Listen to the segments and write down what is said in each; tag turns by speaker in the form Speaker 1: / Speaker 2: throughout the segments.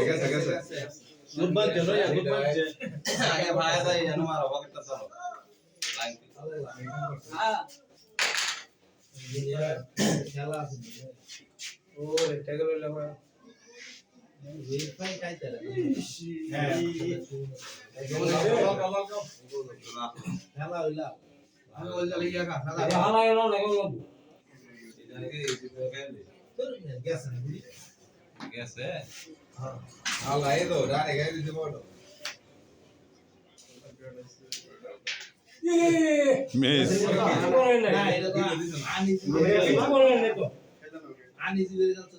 Speaker 1: গেছে গুড চলো ইয়া গুড আগে ভাই যাই জানো মারো পকেটটা চলো হ্যাঁ খেলা আছে ও এটা গেল লাগা ওয়েফাই কাই তারা হ্যাঁ খেলা হইলা আমি বলতে লাগিয়া কা খেলা হালা এলো লাগো এটা কি গেছে না বুঝি গেছে হ্যাঁ হালা এ তো ডানে গাই দিতে বলো
Speaker 2: মিস
Speaker 1: না এটা তো আনিজি বলে তো আনিজি বেরে যাচ্ছে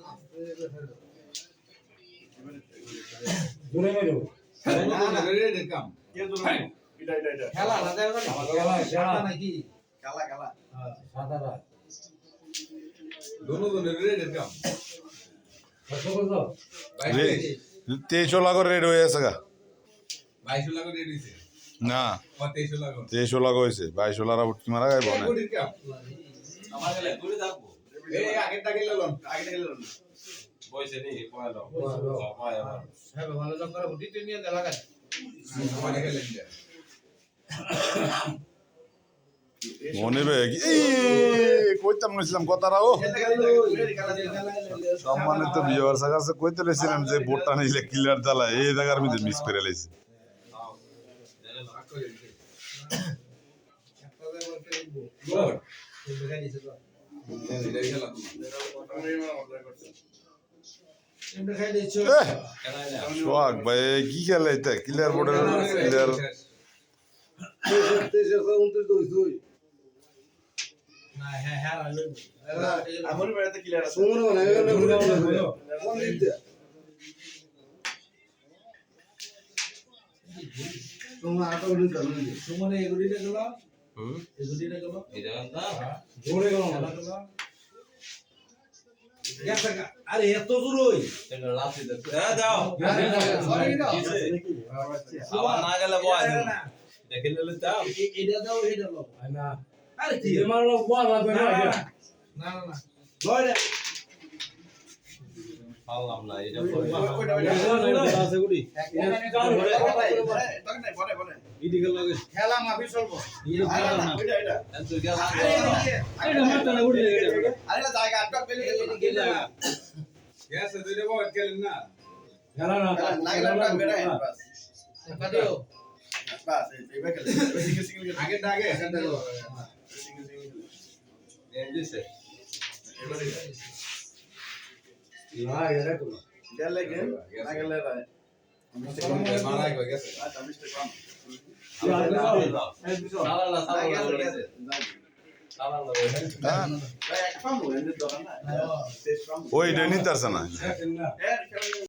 Speaker 1: দূরে মেরো না না রেডি কাম কে দূরে এটা খেলা না দেও না খেলা নাকি খেলা হ্যাঁ সাদা রাত दोनों রেডি কাম কত কত
Speaker 2: 23 লাগো রেড হয়ে আছে গা
Speaker 1: 22 লাগো রেডি হইছে
Speaker 2: না
Speaker 1: 23 লাগো
Speaker 2: 23 লাগো হইছে 22 লারা উঠি মারা গাইব না
Speaker 1: আমার গেলে দূরে যাবো এই আগেরটা গেলন বইছে নি পয়লো পয় আমার হ্যাঁ ভালো জব করে বুটিতে নিয়ে দে লাগাই আমার গেলে নিয়ে
Speaker 2: মনে বে এই কইতাম নছিলাম কথাটাও সম্মানিত ভিউয়ার্স কাছে কইতে লইছিলাম যে বোটটা নিলে ক্লিয়ার জ্বালা এই জায়গার মধ্যে মিস করে লাইছে সোহাগ ভাই কি খেলে এটা ক্লিয়ার বোর্ডের ক্লিয়ার
Speaker 1: না হ্যাঁ হ্যাঁ
Speaker 3: আমার বেড়াতে ক্লিয়ার আছে
Speaker 1: সুমন মানে কোন দিতে সুমন আটো উড়ি গেল সুমন এগুড়িতে গেল এগুড়িতে গেল এটা না জোরে গেল না গেল গেছে আরে এত দূর হই এটা লাফি দে দাও আবার না গেলে বয় দেখে নিলে দাও এটা দাও এটা দাও না আরে কি মারলো বল লাগবে না না না বয় পারলাম না এটা ওইটা আছে গুডি বলে ইডিকে লাগে খেলা মাফি চলবো এটা এটা তুই গেল এটা মারতে না গুডি আরে না জায়গা আটক পেলে এদিকে লাগা গ্যাস দুইটা বল গেলেন না খেলা না লাগা বেড়া বাস কাটিও বাস এইবার খেলে সিঙ্গেল আগে ডাগে সিঙ্গেল এন্ডিসে এবারে না এরা তো দেল লাগে না গেলে রায় আমি তো মারা গো গেছে আচ্ছা মিস্টেক কম সালালা সালালা গেছে সালালা ভাই এক পাম এন্ড দোকান না শেষ পাম
Speaker 2: ওই ডেনি তারছ না